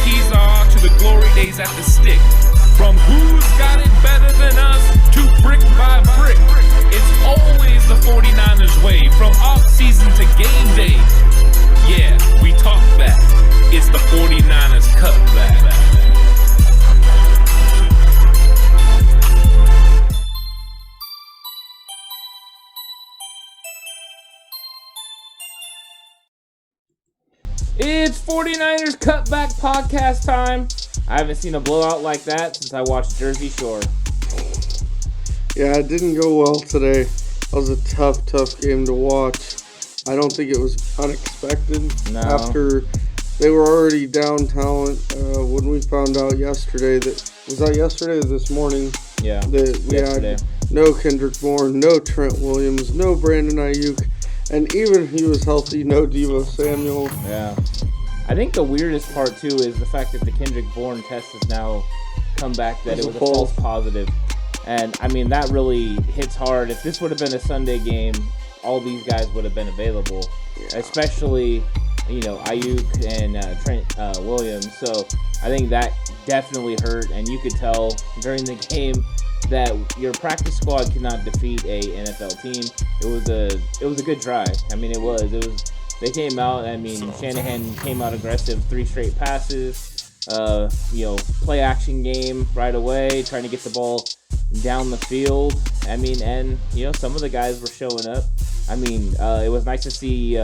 keys are to the glory days at the stick. From who's got it better than us to brick by brick. It's always the 49ers way, from off-season to game day. Yeah, we talk back. It's the 49ers Cutback. It's 49ers Cutback Podcast time. I haven't seen a blowout like that since I watched Jersey Shore. Yeah, it didn't go well today. That was a tough game to watch. I don't think it was unexpected. No. After they were already down talent. When we found out yesterday was that yesterday or this morning? Yeah, that we yesterday. had no Kendrick Bourne, no Trent Williams, no Brandon Ayuk, and even if he was healthy, no Deebo Samuel. Yeah. I think the weirdest part, too, is the fact that the Kendrick Bourne test has now come back that it was a false positive. And, I mean, that really hits hard. If this would have been a Sunday game, all these guys would have been available, especially, Ayuk and Trent Williams. So I think that definitely hurt, and you could tell during the game that your practice squad could not defeat a NFL team. It was a good try. I mean, it was. They came out. I mean, Shanahan came out aggressive, 3 straight passes. Play action game right away, trying to get the ball down the field. I mean, and some of the guys were showing up. I mean, it was nice to see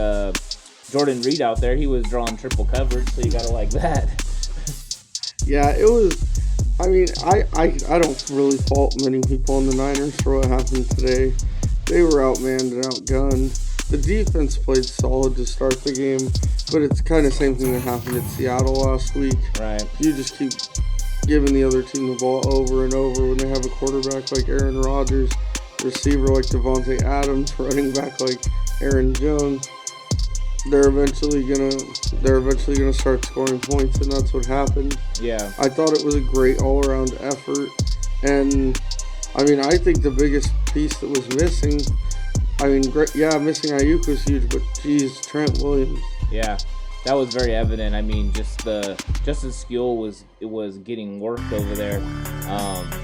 Jordan Reed out there. He was drawing triple coverage, so you gotta like that. Yeah, it was. I mean, I don't really fault many people in the Niners for what happened today. They were outmanned and outgunned. The defense played solid to start the game, but it's kind of the same thing that happened at Seattle last week. Right. You just keep giving the other team the ball over and over when they have a quarterback like Aaron Rodgers, receiver like Devontae Adams, running back like Aaron Jones. They're eventually gonna start scoring points, and that's what happened. Yeah. I thought it was a great all-around effort, and I mean, I think the biggest piece that was missing, missing Ayuk was huge, but geez, Trent Williams. Yeah, that was very evident. I mean, Justin Skill was getting worked over there.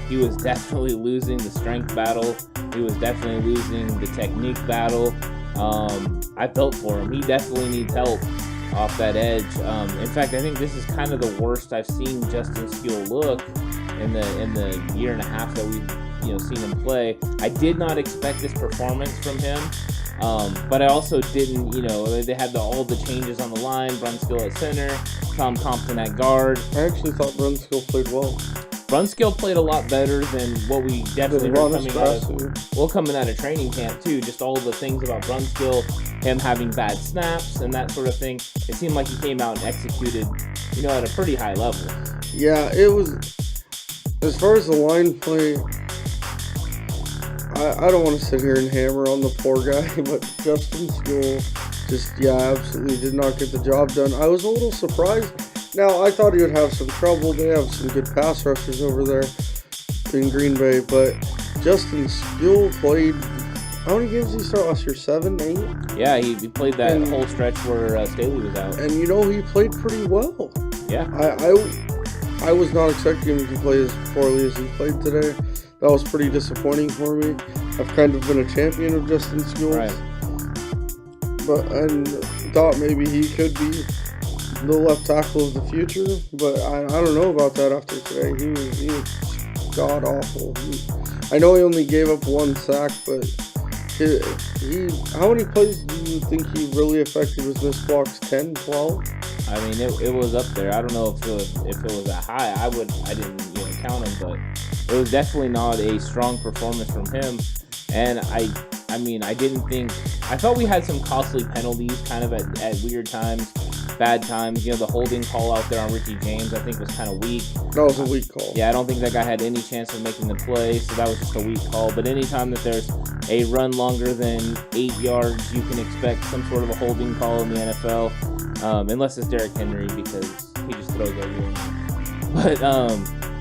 He was definitely losing the strength battle. He was definitely losing the technique battle. I felt for him. He definitely needs help off that edge. In fact, I think this is kind of the worst I've seen Justin Skill look in the year and a half that we've seen him play. I did not expect this performance from him, but I also didn't. They had all the changes on the line. Brunskill at center, Tom Compton at guard. I actually thought Brunskill played well. Brunskill played a lot better than what we definitely heard coming out of training camp too. Just all the things about Brunskill, him having bad snaps and that sort of thing. It seemed like he came out and executed, at a pretty high level. Yeah, it was. As far as the line play, I don't want to sit here and hammer on the poor guy, but Justin Skill absolutely did not get the job done. I was a little surprised. Now, I thought he would have some trouble. They have some good pass rushers over there in Green Bay, but Justin Skill played, how many games did he start last year? 7, 8? Yeah, he played that whole stretch where Staley was out. And, he played pretty well. Yeah. I was not expecting him to play as poorly as he played today. That was pretty disappointing for me. I've kind of been a champion of Justin Skill. Right. And thought maybe he could be the left tackle of the future, but I don't know about that after today. He was god awful. I know he only gave up 1 sack, but how many plays do you think he really affected with missed blocks? 10, 12? I mean, it was up there. I don't know if it was that high. I didn't count him, but it was definitely not a strong performance from him. And I thought we had some costly penalties kind of at weird times, bad times. The holding call out there on Ricky James, I think, was kind of weak. That was a weak call. Yeah, I don't think that guy had any chance of making the play, so that was just a weak call. But anytime that there's a run longer than 8 yards, you can expect some sort of a holding call in the NFL, unless it's Derrick Henry, because he just throws everyone. But,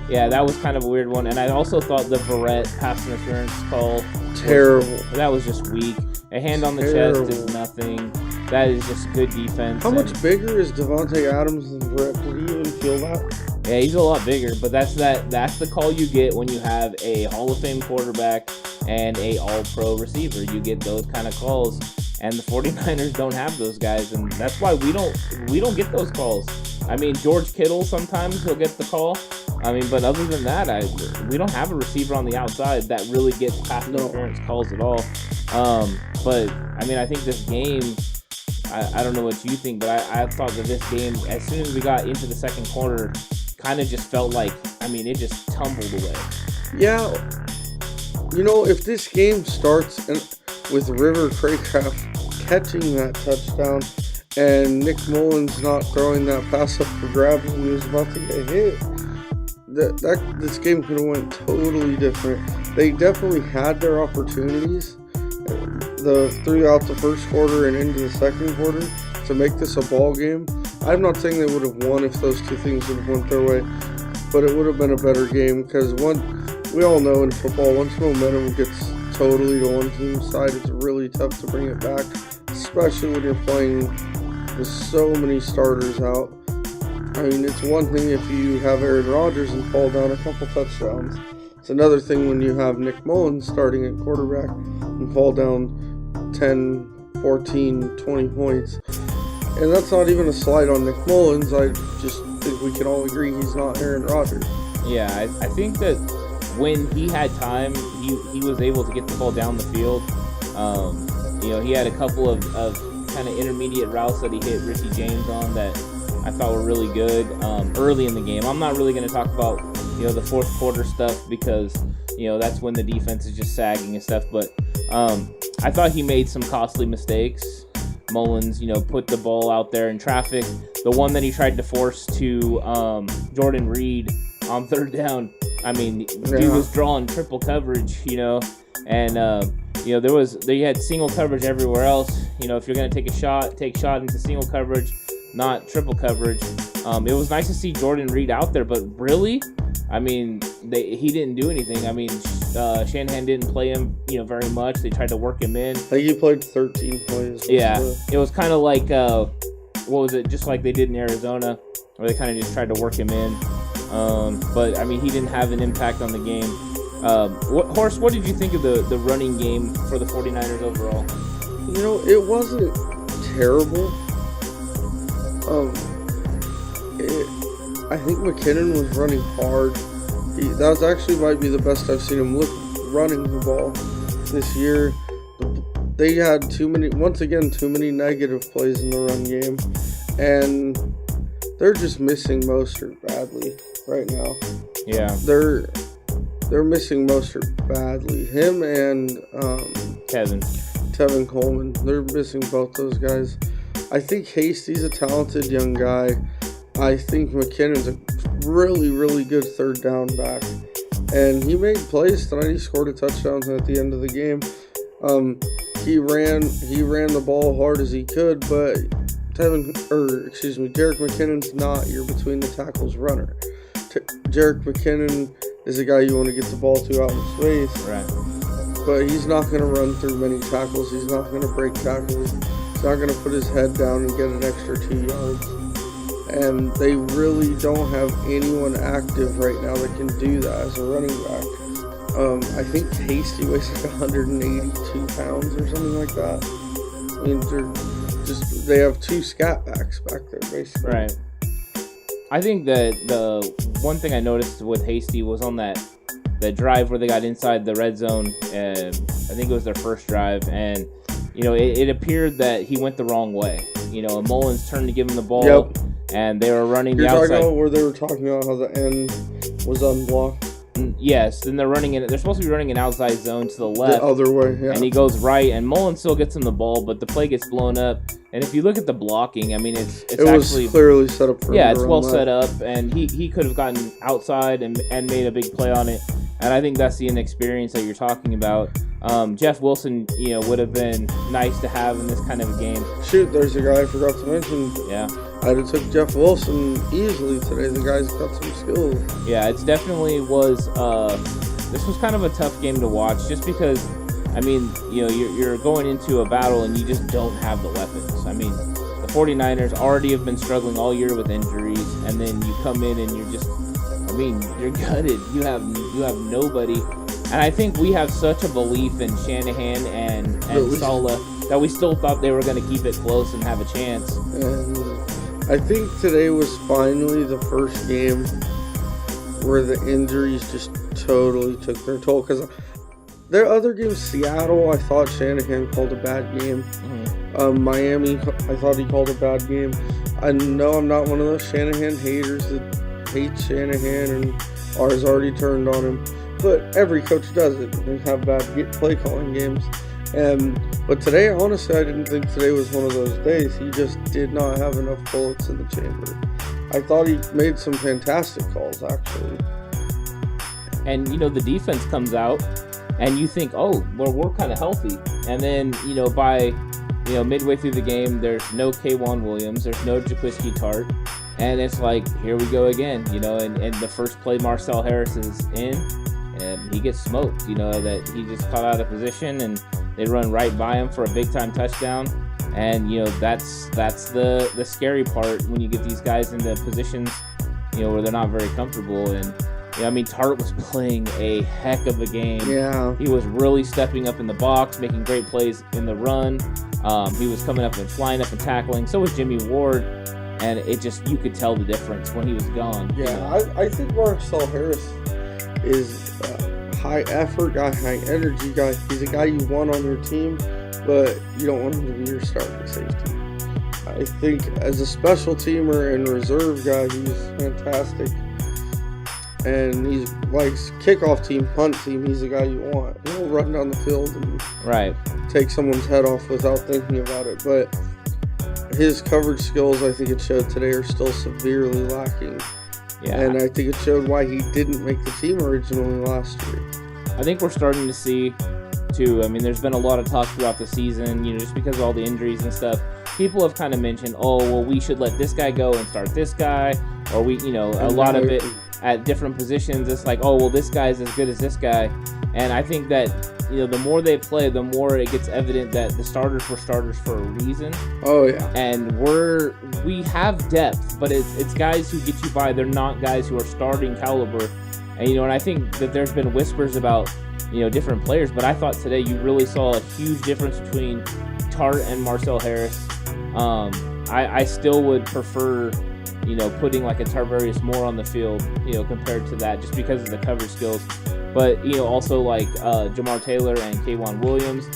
yeah, that was kind of a weird one. And I also thought the Verrett pass interference call, terrible. That was just weak. A hand on the chest is nothing. That is just good defense. How much bigger is Devontae Adams than Verrett? Did he even feel that? Yeah, he's a lot bigger, but that's the call you get when you have a Hall of Fame quarterback and a All-Pro receiver. You get those kind of calls, and the 49ers don't have those guys, and that's why we don't get those calls. I mean, George Kittle sometimes he'll get the call. I mean, but other than that, we don't have a receiver on the outside that really gets pass interference calls at all. But I mean, I think this game, I don't know what you think, but I thought that this game, as soon as we got into the second quarter, kind of just felt like, I mean, it just tumbled away. Yeah, if this game starts with River Craycraft catching that touchdown and Nick Mullins not throwing that pass up for grabs when he was about to get hit, this game could have went totally different. They definitely had their opportunities throughout the first quarter and into the second quarter to make this a ball game. I'm not saying they would have won if those two things would have went their way, but it would have been a better game because we all know in football, once momentum gets totally to one team's side, it's really tough to bring it back, especially when you're playing with so many starters out. I mean, it's one thing if you have Aaron Rodgers and fall down a couple touchdowns. It's another thing when you have Nick Mullins starting at quarterback and fall down 10, 14, 20 points. And that's not even a slight on Nick Mullins. I just think we can all agree he's not Aaron Rodgers. Yeah, I think that when he had time, he was able to get the ball down the field. He had a couple of kind of intermediate routes that he hit Richie James on that I thought were really good early in the game. I'm not really going to talk about the fourth quarter stuff because that's when the defense is just sagging and stuff. But I thought he made some costly mistakes. Mullins, put the ball out there in traffic. The one that he tried to force to Jordan Reed on third down. I mean, dude was drawing triple coverage, and they had single coverage everywhere else. If you're gonna take shot into single coverage, not triple coverage. It was nice to see Jordan Reed out there, but really, I mean, he didn't do anything. I mean, Shanahan didn't play him, very much. They tried to work him in. I think he played 13 plays. Yeah, it was kind of like, what was it? Just like they did in Arizona, where they kind of just tried to work him in. But I mean, he didn't have an impact on the game. Horst, what did you think of the running game for the 49ers overall? It wasn't terrible. I think McKinnon was running hard. That actually might be the best I've seen him look running the ball this year. They had too many negative plays in the run game, and they're just missing Mostert badly right now. Yeah, they're missing Mostert badly. Him and Tevin Coleman, they're missing both those guys. I think Hasty's a talented young guy. I think McKinnon's a really, really good third down back. And he made plays tonight. He scored a touchdown at the end of the game. He ran the ball hard as he could, but Jerick McKinnon's not your between the tackles runner. Jerick McKinnon is a guy you want to get the ball to out in space. Right. But he's not going to run through many tackles. He's not going to break tackles. He's not going to put his head down and get an extra 2 yards. And they really don't have anyone active right now that can do that as a running back. I think Hasty weighs like 182 pounds or something like that. I mean, they have two scat backs back there, basically. Right. I think that the one thing I noticed with Hasty was on that drive where they got inside the red zone. I think it was their first drive, and it appeared that he went the wrong way. And Mullins turned to give him the ball. Yep. And they were running the outside. You're talking about where they were talking about how the end was unblocked? Yes, then they're running it. They're supposed to be running an outside zone to the left. The other way, yeah. And he goes right, and Mullins still gets him the ball, but the play gets blown up. And if you look at the blocking, I mean, it actually was clearly set up for him. Yeah, it's well set up, and he could have gotten outside and made a big play on it. And I think that's the inexperience that you're talking about. Jeff Wilson, would have been nice to have in this kind of a game. Shoot, there's a guy I forgot to mention. Yeah. I'd have took Jeff Wilson easily today. The guy's got some skills. Yeah, it definitely was. This was kind of a tough game to watch, just because, I mean, you're going into a battle and you just don't have the weapons. I mean, the 49ers already have been struggling all year with injuries, and then you come in and you're just, you're gutted. You have nobody. And I think we have such a belief in Shanahan and Saleh that we still thought they were going to keep it close and have a chance. And I think today was finally the first game where the injuries just totally took their toll. Because their other games, Seattle, I thought Shanahan called a bad game. Mm-hmm. Miami, I thought he called a bad game. I know I'm not one of those Shanahan haters that hate Shanahan and ours already turned on him. But every coach does it. They have bad play calling games. But today, honestly, I didn't think today was one of those days. He just did not have enough bullets in the chamber. I thought he made some fantastic calls, actually. And, the defense comes out, and you think, oh, well, we're kind of healthy. And then, by, midway through the game, there's no K'Wan Williams, there's no Jaquiski Tart. And it's like, here we go again, and the first play Marcel Harris is in. And he gets smoked, that he just caught out of position and they run right by him for a big time touchdown. And, that's the scary part when you get these guys into positions, where they're not very comfortable. And, Tart was playing a heck of a game. Yeah. He was really stepping up in the box, making great plays in the run. He was coming up and flying up and tackling. So was Jimmy Ward. And it just, you could tell the difference when he was gone. Yeah, I think Marcel Harris is a high effort guy, high energy guy. He's a guy you want on your team, but you don't want him to be your starting safety. I think as a special teamer and reserve guy, he's fantastic. And he's like kickoff team, punt team, he's the guy you want. He'll run down the field and take someone's head off without thinking about it. But his coverage skills, I think it showed today, are still severely lacking. Yeah. And I think it showed why he didn't make the team originally last year. I think we're starting to see, too, there's been a lot of talk throughout the season, just because of all the injuries and stuff. People have kind of mentioned, oh, well, we should let this guy go and start this guy. Or we, a lot of it at different positions. It's like, oh, well, this guy's as good as this guy. And I think that, the more they play, the more it gets evident that the starters were starters for a reason. Oh, yeah. And we have depth, but it's guys who get you by. They're not guys who are starting caliber. And, and I think that there's been whispers about, different players, but I thought today you really saw a huge difference between Tart and Marcel Harris. I still would prefer, putting like a Tarvarius Moore on the field, compared to that, just because of the coverage skills. But, also like Jamar Taylor and K'Wan Williams,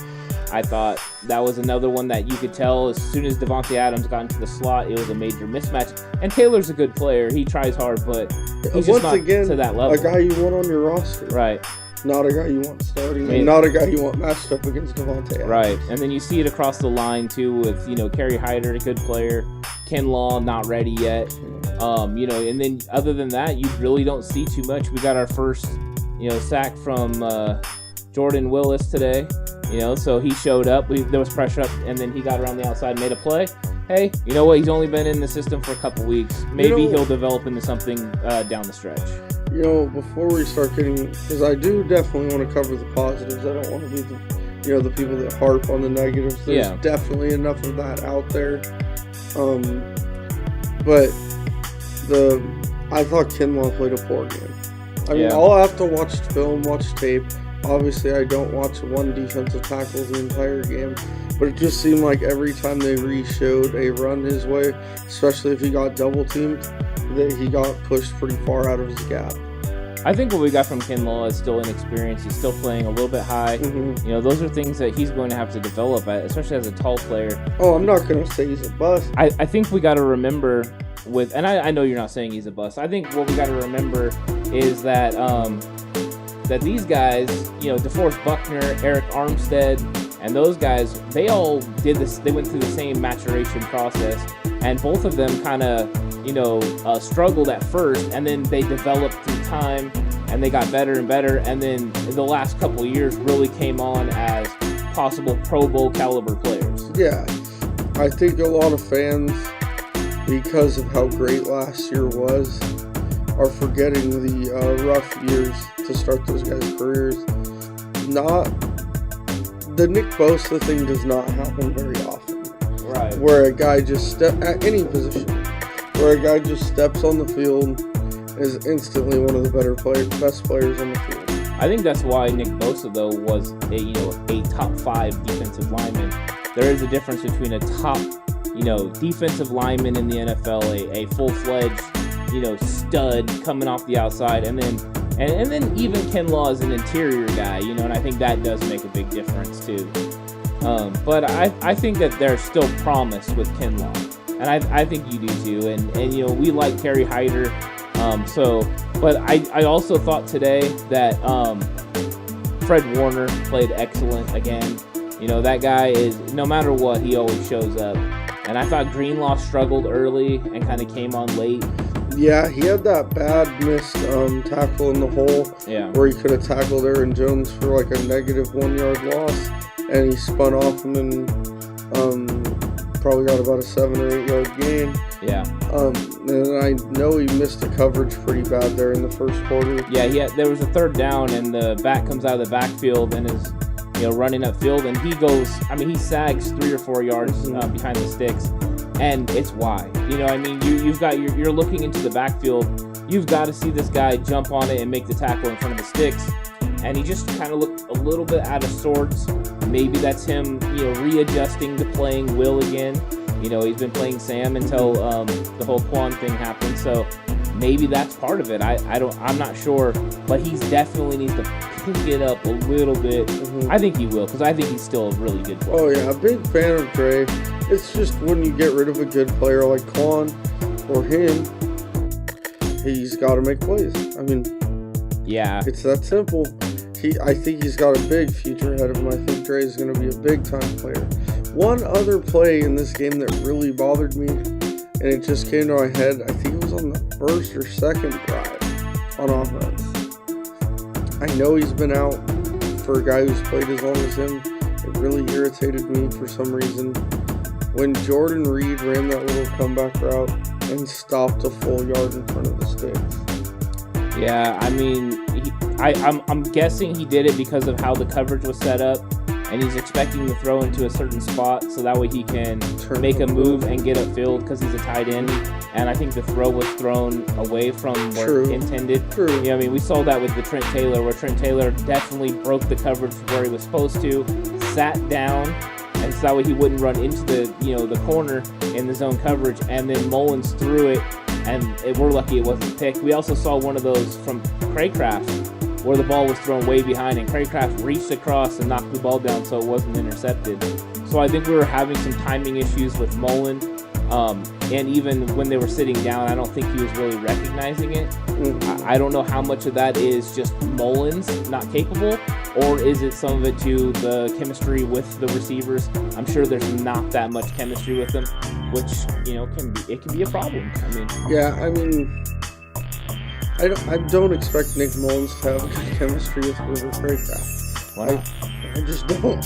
I thought that was another one that you could tell as soon as Devontae Adams got into the slot, it was a major mismatch. And Taylor's a good player. He tries hard, but he's just not to that level. A guy you want on your roster. Right. Not a guy you want starting. And not a guy you want matched up against Devontae Adams. Right. And then you see it across the line, too, with, Kerry Hyder, a good player. Ken Law, not ready yet. And then other than that, you really don't see too much. We got our first sack from Jordan Willis today, so he showed up. There was pressure up, and then he got around the outside and made a play. Hey, you know what? He's only been in the system for a couple weeks. Maybe he'll develop into something down the stretch. Before we start getting, because I do definitely want to cover the positives. I don't want to be the people that harp on the negatives. There's definitely enough of that out there. But I thought Ken Law played a poor game. I'll have to watch film, watch tape. Obviously, I don't watch one defensive tackle the entire game, but it just seemed like every time they re-showed a run his way, especially if he got double-teamed, that he got pushed pretty far out of his gap. I think what we got from Ken Law is still inexperience. He's still playing a little bit high. Mm-hmm. Those are things that he's going to have to develop, especially as a tall player. Oh, I'm not going to say he's a bust. I think we got to remember and I know you're not saying he's a bust. I think what we got to remember is that that these guys, DeForest Buckner, Eric Armstead, and those guys, they all did this. They went through the same maturation process, and both of them kind of, struggled at first, and then they developed through time, and they got better and better, and then the last couple of years really came on as possible Pro Bowl caliber players. Yeah, I think a lot of fans, because of how great last year was, are forgetting the rough years to start those guys' careers. The Nick Bosa thing does not happen very often. Right. Where a guy just at any position, where a guy just steps on the field, is instantly one of the best players on the field. I think that's why Nick Bosa, though, was a top 5 defensive lineman. There is a difference between a top, defensive lineman in the NFL, a full-fledged, stud coming off the outside, and then even Ken Law is an interior guy, and I think that does make a big difference too. But I think that there's still promise with Ken Law, and I think you do too. And we like Kerry Hyder. But I also thought today that Fred Warner played excellent again. That guy is, no matter what, he always shows up. And I thought Greenlaw struggled early and kind of came on late. Yeah, he had that bad missed tackle in the hole where he could have tackled Aaron Jones for like a negative 1 yard loss, and he spun off him and probably got about a 7 or 8 yard gain. Yeah. And I know he missed the coverage pretty bad there in the first quarter. Yeah, there was a 3rd down, and the back comes out of the backfield and is running upfield, and he sags 3 or 4 yards behind the sticks. And it's why, you're looking into the backfield. You've got to see this guy jump on it and make the tackle in front of the sticks. And he just kind of looked a little bit out of sorts. Maybe that's him, readjusting to playing Will again. He's been playing Sam until the whole Quan thing happened. So maybe that's part of it. I'm not sure, but he definitely needs to pick it up a little bit. I think he will, because I think he's still a really good player. Oh yeah, a big fan of Dre. It's just when you get rid of a good player like Quan or him, he's got to make plays. Yeah, it's that simple. I think he's got a big future ahead of him. I think Dre is going to be a big-time player. One other play in this game that really bothered me, and it just came to my head, I think it was on the 1st or 2nd drive on offense. I know he's been out for a guy who's played as long as him. It really irritated me for some reason. When Jordan Reed ran that little comeback route and stopped a full yard in front of the sticks. Yeah, I'm guessing he did it because of how the coverage was set up, and he's expecting to throw into a certain spot so that way he can make a move and get upfield because he's a tight end. And I think the throw was thrown away from where intended. True. We saw that with the Trent Taylor, where Trent Taylor definitely broke the coverage where he was supposed to, sat down, and so that way he wouldn't run into the corner in the zone coverage, and then Mullins threw it, and we're lucky it wasn't picked. We also saw one of those from Craycraft where the ball was thrown way behind, and Craycraft reached across and knocked the ball down so it wasn't intercepted. So I think we were having some timing issues with Mullen, and even when they were sitting down, I don't think he was really recognizing it. I don't know how much of that is just Mullins not capable, or is it some of it to the chemistry with the receivers? I'm sure there's not that much chemistry with them, which can be a problem. I don't expect Nick Mullins to have good chemistry with River Craycraft. Why not? I just don't.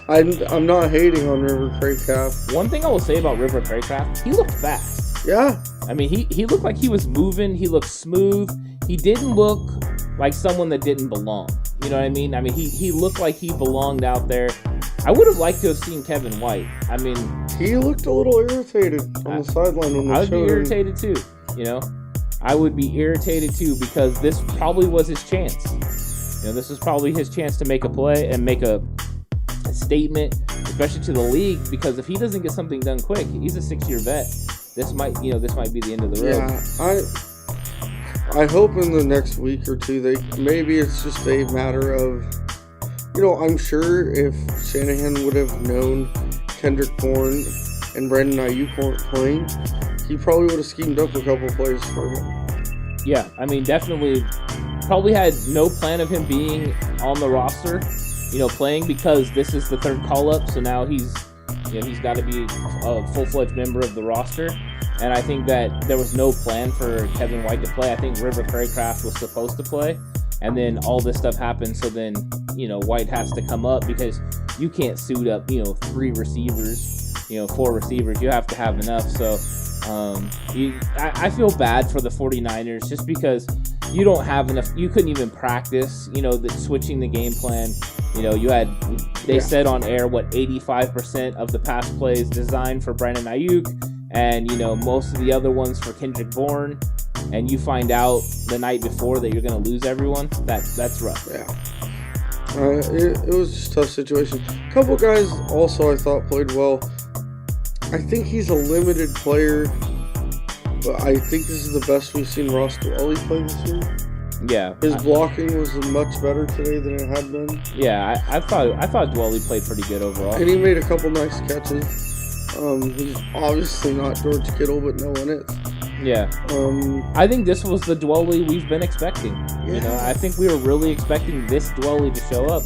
I'm not hating on River Craycraft. One thing I will say about River Craycraft, he looked fast. Yeah. He looked like he was moving. He looked smooth. He didn't look like someone that didn't belong. You know what I mean? He looked like he belonged out there. I would have liked to have seen Kevin White. He looked a little irritated on the sideline when they showed him. I would be irritated too, I would be irritated too, because this probably was his chance. This was probably his chance to make a play and make a statement, especially to the league, because if he doesn't get something done quick, he's a 6-year vet. This might be the end of the road. Yeah, I hope in the next week or two, maybe it's just a matter of, I'm sure if Shanahan would have known Kendrick Bourne and Brandon Ayuk weren't playing, he probably would have schemed up a couple plays for him. Yeah, definitely probably had no plan of him being on the roster, playing, because this is the 3rd call-up, so now he's got to be a full-fledged member of the roster. And I think that there was no plan for Kevin White to play. I think River Craycraft was supposed to play, and then all this stuff happened, so then, White has to come up, because you can't suit up, 3 receivers, 4 receivers. You have to have enough. So I feel bad for the 49ers, just because you don't have enough. You couldn't even practice, switching the game plan. They said on air 85% of the pass plays designed for Brandon Ayuk, and most of the other ones for Kendrick Bourne, and you find out the night before that you're going to lose everyone. That's rough. Yeah. It was just a tough situation. A couple guys also I thought played well. I think he's a limited player, but I think this is the best we've seen Ross Dwelley play this year. Yeah, his blocking was much better today than it had been. Yeah, I thought Dwelley played pretty good overall, and he made a couple nice catches. He's obviously not George Kittle, but no one is. Yeah. I think this was the Dwelley we've been expecting. Yeah. I think we were really expecting this Dwelley to show up,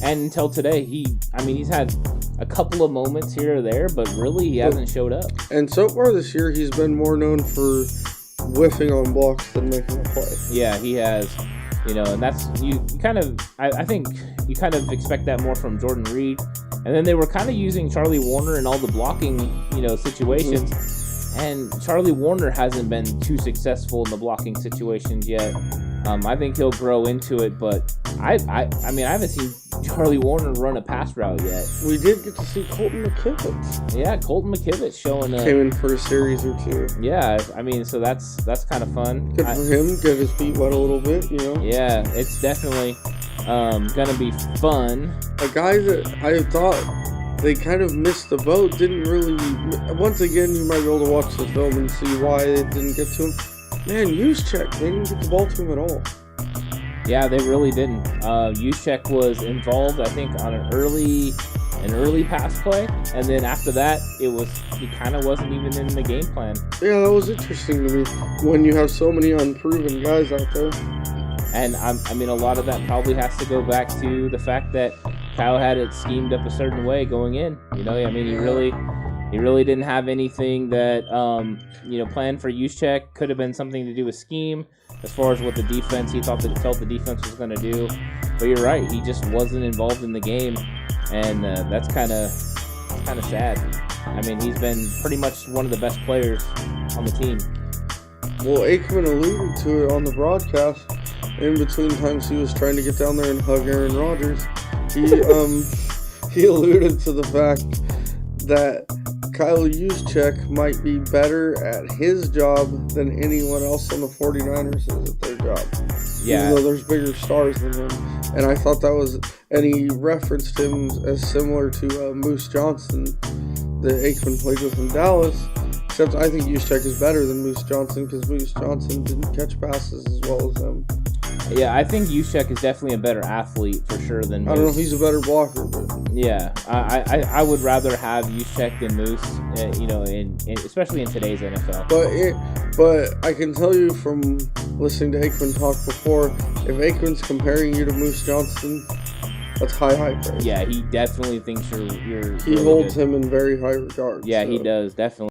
and until today, he's had a couple of moments here or there, but really he hasn't showed up. And so far this year, he's been more known for whiffing on blocks than making a play. Yeah, he has. And that's I think you kind of expect that more from Jordan Reed. And then they were kind of using Charlie Warner in all the blocking, situations. Mm-hmm. And Charlie Warner hasn't been too successful in the blocking situations yet. I think he'll grow into it, but I haven't seen Charlie Warner run a pass route yet. We did get to see Colton McKivitz. Yeah, Colton McKivitz showing up. Came in for a series or two. Yeah, so that's kind of fun. Good for him. Get his feet wet a little bit, Yeah, it's definitely gonna be fun. A guy that I thought they kind of missed the boat, didn't really. Once again, you might be able to watch the film and see why it didn't get to him. Man, Juszczyk, they didn't get the ball to him at all. Yeah, they really didn't. Juszczyk was involved, I think, on an early pass play, and then after that, he kind of wasn't even in the game plan. Yeah, that was interesting to me when you have so many unproven guys out there. And a lot of that probably has to go back to the fact that Kyle had it schemed up a certain way going in. He really didn't have anything that planned for Juszczyk. Could have been something to do with scheme as far as what the defense he felt the defense was going to do. But you're right, he just wasn't involved in the game, and that's kind of sad. He's been pretty much one of the best players on the team. Well, Aikman alluded to it on the broadcast. In between times he was trying to get down there and hug Aaron Rodgers, he alluded to the fact that Kyle Juszczyk might be better at his job than anyone else on the 49ers is at their job. Yeah. Even though there's bigger stars than him. And I thought that was, and he referenced him as similar to Moose Johnson that Aikman played with in Dallas. Except I think Juszczyk is better than Moose Johnson because Moose Johnson didn't catch passes as well as him. Yeah, I think Juszczyk is definitely a better athlete for sure than Moose. I don't know if he's a better blocker, but yeah, I would rather have Juszczyk than Moose, especially in today's NFL. But I can tell you from listening to Aikman talk before, if Aikman's comparing you to Moose Johnson, that's high praise. Yeah, he definitely thinks you're He really holds good. him in very high regard. Yeah, so. he does, definitely.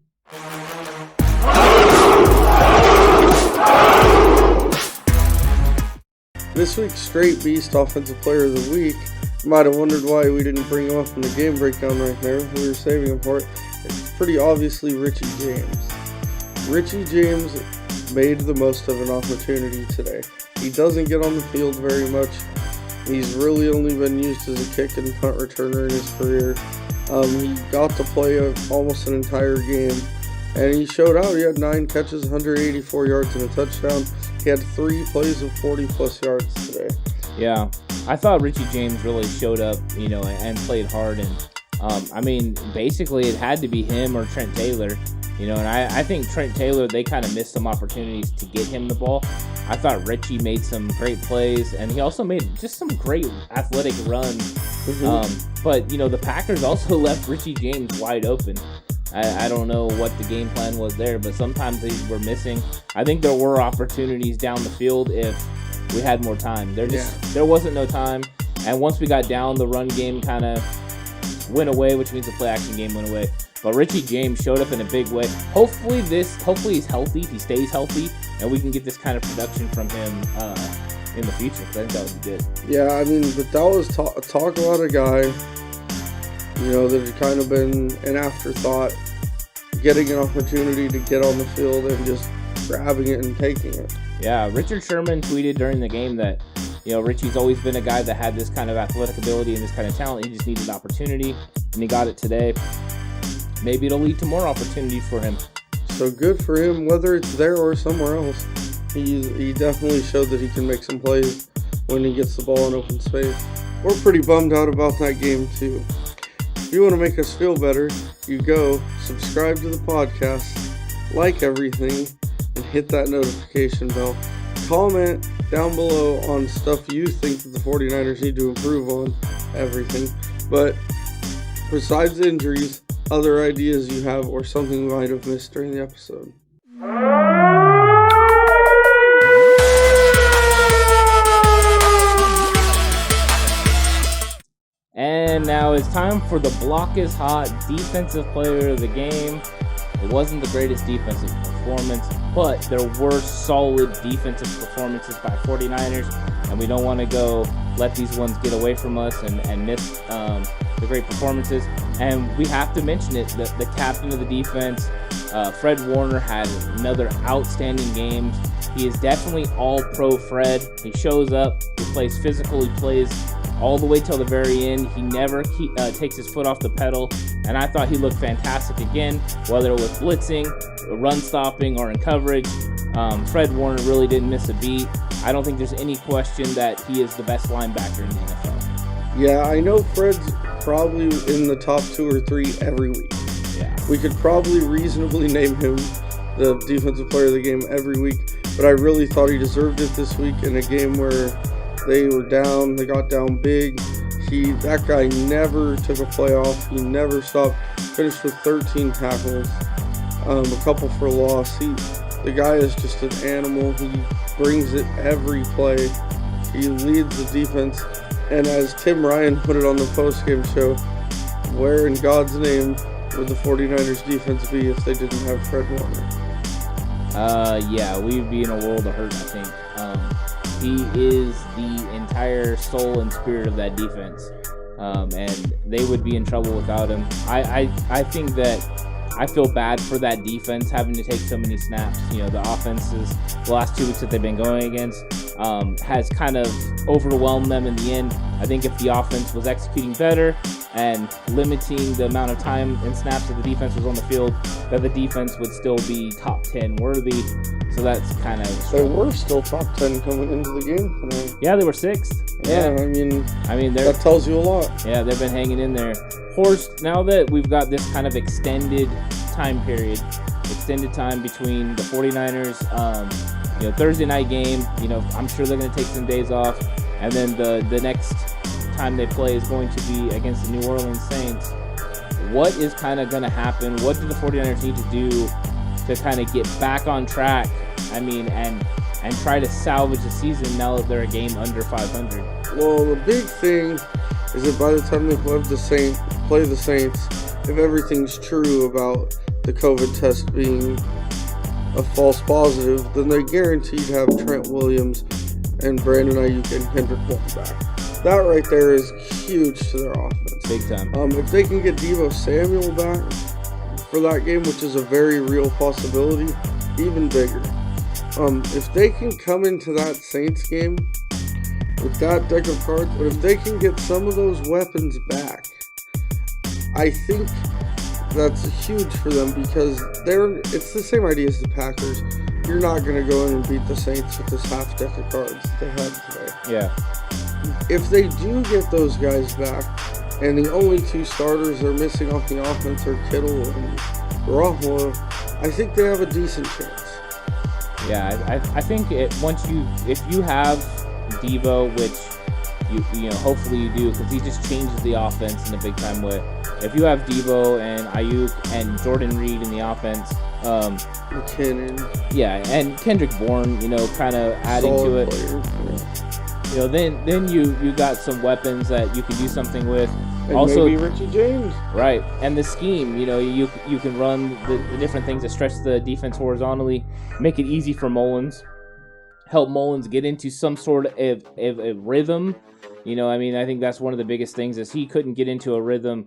This week's Straight Beast Offensive Player of the Week, you might have wondered why we didn't bring him up in the game breakdown right there. We were saving him for it. It's pretty obviously Richie James. Richie James made the most of an opportunity today. He doesn't get on the field very much. He's really only been used as a kick and punt returner in his career. He got to play almost an entire game, and he showed out. He had 9 catches, 184 yards, and a touchdown. He had 3 plays of 40-plus yards today. Yeah, I thought Richie James really showed up, and played hard. And, basically it had to be him or Trent Taylor. And I think Trent Taylor, they kind of missed some opportunities to get him the ball. I thought Richie made some great plays, and he also made just some great athletic runs. Mm-hmm. But, the Packers also left Richie James wide open. I don't know what the game plan was there, but sometimes they were missing. I think there were opportunities down the field if we had more time. There wasn't no time, and once we got down, the run game kind of went away, which means the play action game went away. But Richie James showed up in a big way. Hopefully he's healthy, he stays healthy, and we can get this kind of production from him in the future. I think that would be good. Yeah, but that was talk about a guy, that had kind of been an afterthought, getting an opportunity to get on the field and just grabbing it and taking it. Yeah, Richard Sherman tweeted during the game that Richie's always been a guy that had this kind of athletic ability and this kind of talent. He just needed opportunity, and he got it today. Maybe it'll lead to more opportunities for him. So good for him, whether it's there or somewhere else. He definitely showed that he can make some plays when he gets the ball in open space. We're pretty bummed out about that game, too. If you want to make us feel better, you go subscribe to the podcast, like everything, and hit that notification bell. Comment down below on stuff you think that the 49ers need to improve on, everything. But besides injuries, other ideas you have or something we might have missed during the episode. And now it's time for the Block is Hot Defensive Player of the Game. It wasn't the greatest defensive performance, but there were solid defensive performances by 49ers, and we don't want to let these ones get away from us and miss the great performances. And we have to mention it, the captain of the defense, Fred Warner, had another outstanding game. He is definitely all-pro Fred. He shows up, he plays physical, he plays all the way till the very end. He never takes his foot off the pedal, and I thought he looked fantastic again, whether it was blitzing, run stopping, or in coverage. Fred Warner really didn't miss a beat. I don't think there's any question that he is the best linebacker in the NFL. Yeah, I know Fred's probably in the top 2 or 3 every week. Yeah, we could probably reasonably name him the defensive player of the game every week, but I really thought he deserved it this week in a game where they were down, they got down big. That guy never took a play off. He never stopped. Finished with 13 tackles, a couple for loss. The guy is just an animal. He brings it every play. He leads the defense. And as Tim Ryan put it on the postgame show, where in God's name would the 49ers defense be if they didn't have Fred Warner? Yeah, we'd be in a world of hurt, I think. He is the entire soul and spirit of that defense, and they would be in trouble without him. I think that I feel bad for that defense having to take so many snaps. The offenses, the last 2 weeks that they've been going against, has kind of overwhelmed them in the end. I think if the offense was executing better and limiting the amount of time and snaps that the defense was on the field, that the defense would still be top 10 worthy. So that's kind of... They were still top 10 coming into the game tonight. Yeah, they were 6th. Yeah, I mean that tells you a lot. Yeah, they've been hanging in there. Horst, now that we've got this kind of extended time between the 49ers, Thursday night game, I'm sure they're going to take some days off, and then the next time they play is going to be against the New Orleans Saints. What is kind of going to happen? What do the 49ers need to do to kind of get back on track? And try to salvage the season now that they're a game under 500. Well, the big thing is that by the time they play the Saints, if everything's true about the COVID test being a false positive, then they guaranteed have Trent Williams and Brandon Ayuk and Kendrick Bourne back. That right there is huge to their offense. Big time. If they can get Deebo Samuel back for that game, which is a very real possibility, even bigger. If they can come into that Saints game with that deck of cards, but if they can get some of those weapons back, I think that's huge for them, because it's the same idea as the Packers. You're not going to go in and beat the Saints with this half deck of cards that they had today. Yeah. If they do get those guys back, and the only 2 starters they're missing off the offense are Kittle and Garoppolo, I think they have a decent chance. Yeah, I think if you have Deebo, which you hopefully you do, because he just changes the offense in a big time way. If you have Deebo and Ayuk and Jordan Reed in the offense, McKinnon, yeah, and Kendrick Bourne, kind of adding solid to it. Player, yeah. Then you got some weapons that you can do something with. And also, maybe Richie James. Right, and the scheme, you can run the different things that stretch the defense horizontally, make it easy for Mullins, help Mullins get into some sort of a rhythm. I think that's one of the biggest things is he couldn't get into a rhythm.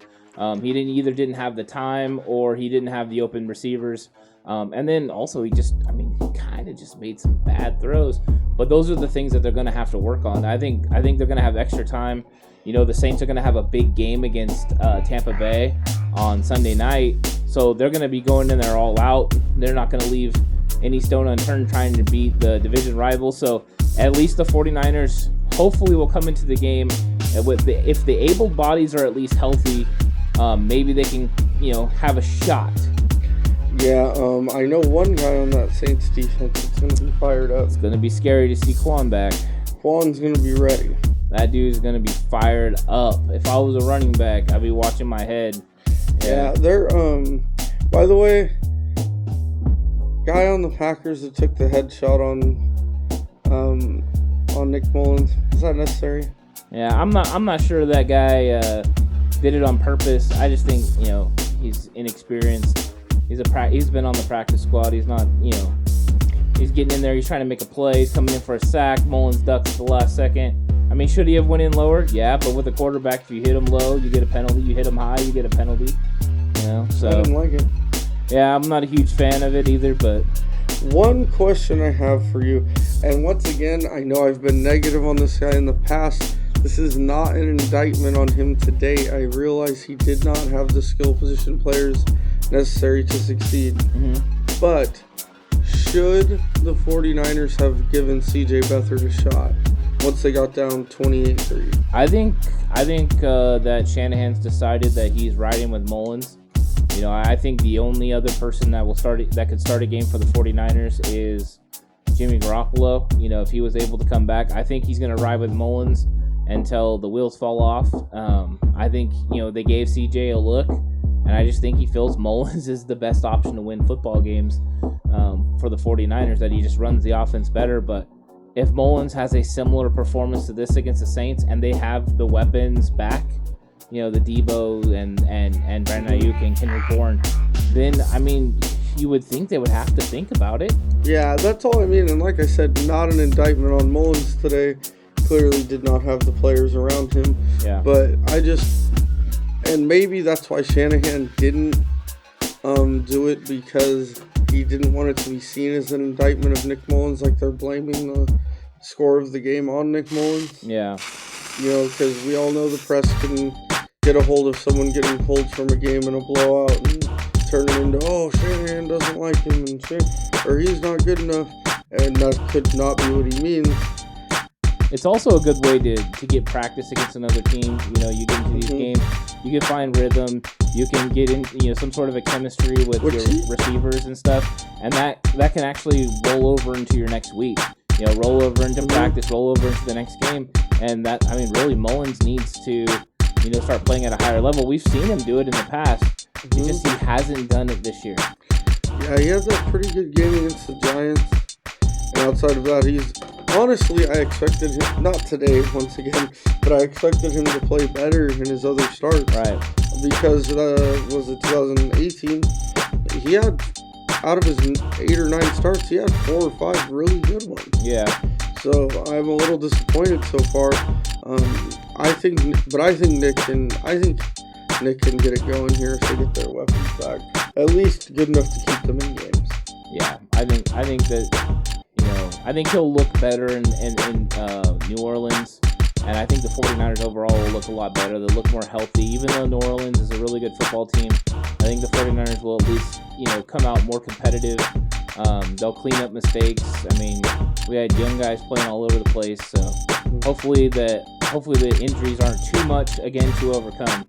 He didn't have the time, or he didn't have the open receivers. And then also he kind of just made some bad throws. But those are the things that they're going to have to work on. I think they're going to have extra time. The Saints are going to have a big game against Tampa Bay on Sunday night. So they're going to be going in there all out. They're not going to leave any stone unturned trying to beat the division rival. So at least the 49ers hopefully will come into the game if the able bodies are at least healthy. Maybe they can, have a shot. Yeah, I know one guy on that Saints defense that's going to be fired up. It's going to be scary to see Quan back. Quan's going to be ready. That dude's going to be fired up. If I was a running back, I'd be watching my head. Yeah, they're, by the way, guy on the Packers that took the headshot on Nick Mullins, is that necessary? Yeah, I'm not sure that guy did it on purpose. I just think, he's inexperienced. He's been on the practice squad. He's not, he's getting in there. He's trying to make a play. He's coming in for a sack. Mullins ducks at the last second. I mean, should he have went in lower? Yeah, but with a quarterback, if you hit him low, you get a penalty. You hit him high, you get a penalty. So I didn't like it. Yeah, I'm not a huge fan of it either, but one question I have for you, and once again, I know I've been negative on this guy in the past. This is not an indictment on him today. I realize he did not have the skill position players necessary to succeed. Mm-hmm. But should the 49ers have given CJ Beathard a shot once they got down 28-3? I think that Shanahan's decided that he's riding with Mullins. I think the only other person that could start a game for the 49ers is Jimmy Garoppolo. If he was able to come back, I think he's going to ride with Mullins until the wheels fall off. I think, they gave CJ a look, and I just think he feels Mullins is the best option to win football games for the 49ers, that he just runs the offense better. But if Mullins has a similar performance to this against the Saints, and they have the weapons back, the Debo and Brandon Ayuk and Kendrick Bourne, then, you would think they would have to think about it. Yeah, that's all I mean. And like I said, not an indictment on Mullins today. Clearly did not have the players around him. Yeah. But and maybe that's why Shanahan didn't do it, because he didn't want it to be seen as an indictment of Nick Mullins, like they're blaming the score of the game on Nick Mullins. Yeah. Because we all know the press can get a hold of someone getting pulled from a game in a blowout and turn it into, Shanahan doesn't like him, or he's not good enough, and that could not be what he means. It's also a good way to get practice against another team. You get into these games, you can find rhythm, you can get in, some sort of a chemistry with your receivers and stuff, and that can actually roll over into your next week. Roll over into practice, roll over into the next game, and really Mullins needs to, start playing at a higher level. We've seen him do it in the past. It's just he hasn't done it this year. Yeah, he has that pretty good game against the Giants, and outside of that, honestly, I expected him, not today once again, but I expected him to play better in his other starts. Right. Because, was it 2018? He had, out of his 8 or 9 starts, he had 4 or 5 really good ones. Yeah. So I'm a little disappointed so far. I think Nick can get it going here if they get their weapons back. At least good enough to keep them in games. Yeah, I think that. I think he'll look better in New Orleans, and I think the 49ers overall will look a lot better. They'll look more healthy. Even though New Orleans is a really good football team, I think the 49ers will at least, come out more competitive. They'll clean up mistakes. We had young guys playing all over the place, so hopefully the injuries aren't too much, again, to overcome.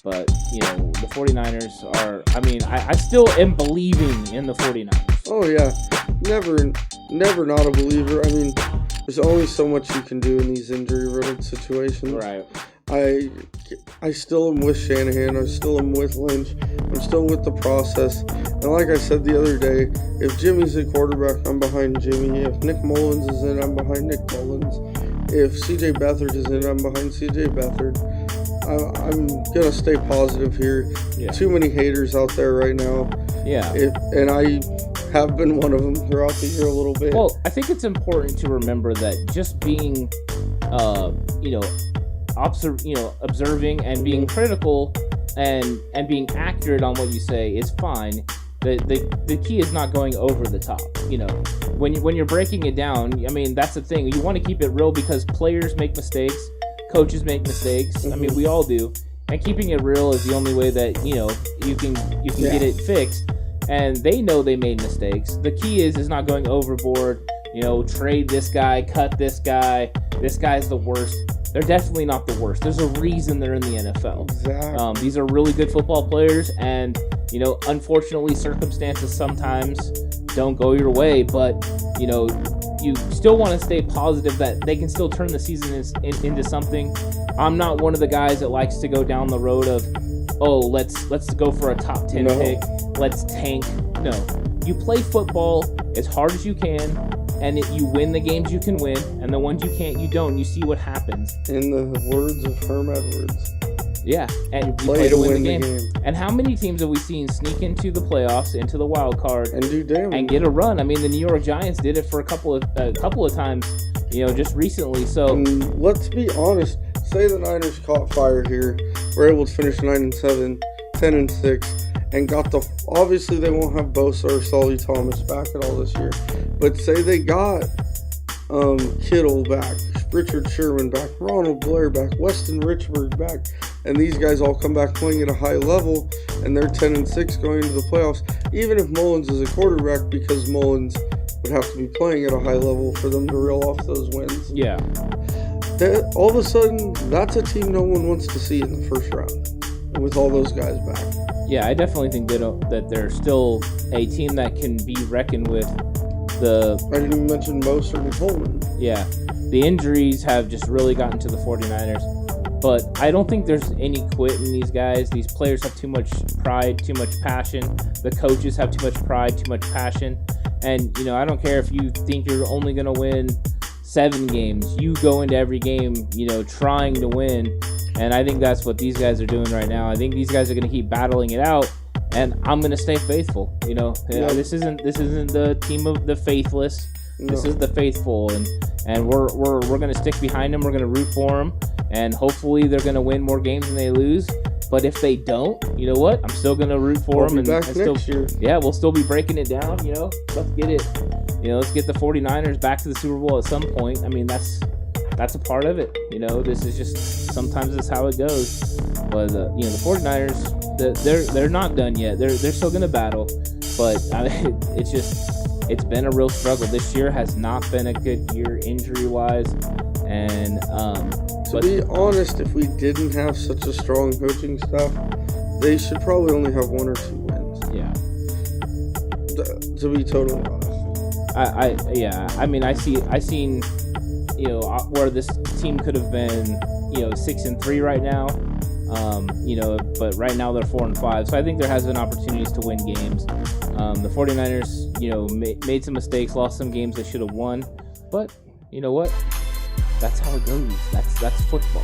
But, the 49ers are, I still am believing in the 49ers. Oh, yeah. Never not a believer. There's only so much you can do in these injury-riddled situations. Right. I still am with Shanahan. I still am with Lynch. I'm still with the process. And like I said the other day, if Jimmy's a quarterback, I'm behind Jimmy. If Nick Mullins is in, I'm behind Nick Mullins. If CJ Beathard is in, I'm behind CJ Beathard. I'm going to stay positive here. Yeah. Too many haters out there right now. Yeah. And I have been one of them throughout the year a little bit. Well, I think it's important to remember that just being, observing and being critical and being accurate on what you say is fine. the key is not going over the top. You know, when you're breaking it down, I mean, that's the thing. You want to keep it real because players make mistakes, coaches make mistakes. I mean, we all do. And keeping it real is the only way that, you know, you can get it fixed. And they know they made mistakes. The key is not going overboard. You know, trade this guy, cut this guy. This guy's the worst. They're definitely not the worst. There's a reason they're in the NFL. Exactly. These are really good football players, and you know, unfortunately, circumstances sometimes don't go your way. But you know, you still want to stay positive that they can still turn the season into something. I'm not one of the guys that likes to go down the road of, oh, let's go for a top 10 pick. Let's tank. No, you play football as hard as you can. And you win the games you can win, and the ones you can't, you don't. You see what happens. In the words of Herm Edwards. Yeah, and you play to win the game. And how many teams have we seen sneak into the playoffs, into the wild card, and do damage and get a run? I mean, the New York Giants did it for a couple of times, you know, just recently. So and let's be honest. Say the Niners caught fire here, were able to finish 9-7, 10-6. And got obviously they won't have Bosa or Solly Thomas back at all this year. But say they got Kittle back, Richard Sherman back, Ronald Blair back, Weston Richburg back, and these guys all come back playing at a high level, and they're 10-6 going into the playoffs. Even if Mullins is a quarterback, because Mullins would have to be playing at a high level for them to reel off those wins. Yeah. All of a sudden, that's a team no one wants to see in the first round with all those guys back. Yeah, I definitely think that they're still a team that can be reckoned with. I didn't even mention Mostert and Coleman. Yeah, the injuries have just really gotten to the 49ers. But I don't think there's any quit in these guys. These players have too much pride, too much passion. The coaches have too much pride, too much passion. And, you know, I don't care if you think you're only going to win 7 games. You go into every game, you know, trying to win. And I think that's what these guys are doing right now. I think these guys are going to keep battling it out, and I'm going to stay faithful. You know, this isn't the team of the faithless. No. This is the faithful, and we're going to stick behind them. We're going to root for them, and hopefully they're going to win more games than they lose. But if they don't, you know what? I'm still going to root for them. Next year. Yeah, we'll still be breaking it down. You know, let's get it. You know, let's get the 49ers back to the Super Bowl at some point. I mean, that's a part of it. You know, this is just sometimes that's how it goes. But you know, the 49ers, they're not done yet. They're still going to battle. But I mean, it's been a real struggle. This year has not been a good year injury wise. And to be honest, if we didn't have such a strong coaching staff, they should probably only have 1 or 2 wins. Yeah. To be totally honest. I mean, I seen, you know, where this team could have been, you know, 6-3 right now. You know, but right now they're 4-5. So I think there has been opportunities to win games. The 49ers, you know, made some mistakes, lost some games they should have won. But you know what? That's how it goes. That's football.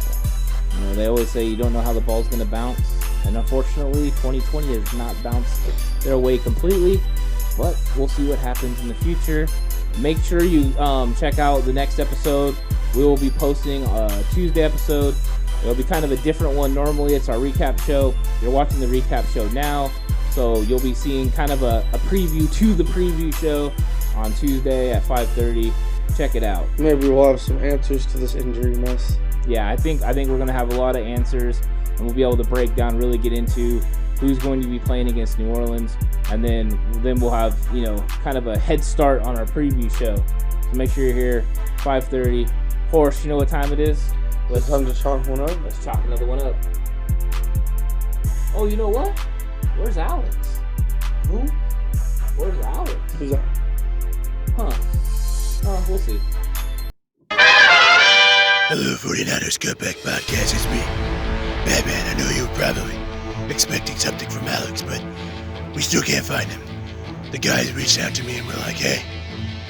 You know, they always say you don't know how the ball's going to bounce. And unfortunately, 2020 has not bounced their way completely. But we'll see what happens in the future. Make sure you check out the next episode. We will be posting a Tuesday episode. It'll be kind of a different one. Normally, it's our recap show. You're watching the recap show now. So you'll be seeing kind of a preview to the preview show on Tuesday at 5:30. Check it out. Maybe we'll have some answers to this injury mess. Yeah, I think we're going to have a lot of answers. And we'll be able to break down, really get into who's going to be playing against New Orleans. And then we'll have, you know, kind of a head start on our preview show. So make sure you're here, 5:30. Horse, you know what time it is? It's time to chalk one up. Let's chalk another one up. Oh, you know what? Where's Alex? Who? Where's Alex? Who's that? Huh. We'll see. Hello, 49ers Cutback Podcast. It's me. Batman, I know you were probably expecting something from Alex, but we still can't find him. The guys reached out to me and were like, hey,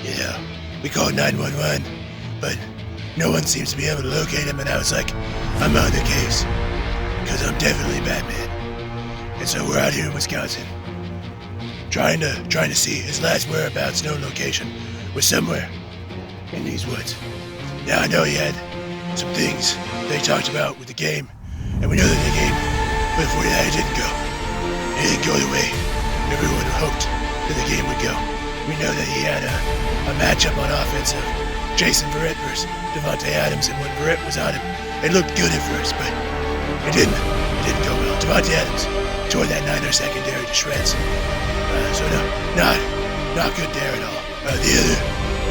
you know, we called 911, but no one seems to be able to locate him, and I was like, I'm on the case, because I'm definitely Batman. And so we're out here in Wisconsin, trying to see his last whereabouts, known location, was somewhere in these woods. Now I know he had some things they talked about with the game, and we know that the game for the 49ers didn't go the way everyone hoped that the game would go. We know that he had a matchup on offense of Jason Verrett versus Devontae Adams, and when Verrett was on him, it looked good at first, but it didn't go well. Devontae Adams tore that Niners secondary to shreds. So no, not good there at all. The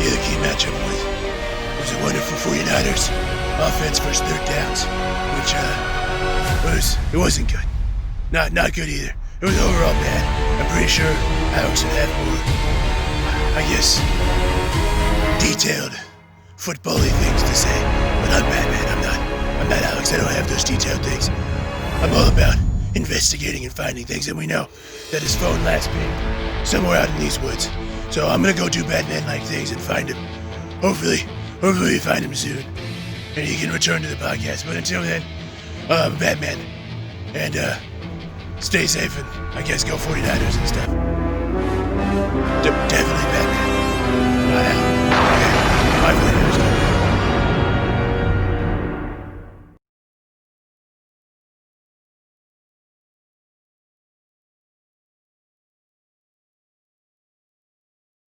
other key matchup was a wonderful 49ers offense versus third downs, which it wasn't good. Not good either. It was overall bad. I'm pretty sure Alex would have more, I guess, detailed football-y things to say. But I'm Batman. I'm not Alex. I don't have those detailed things. I'm all about investigating and finding things, and we know that his phone last being somewhere out in these woods. So I'm gonna go do Batman-like things and find him. Hopefully we find him soon, and he can return to the podcast. But until then, Batman, and stay safe, and I guess go 49ers and stuff. Definitely Batman. Not out. Okay. Bye for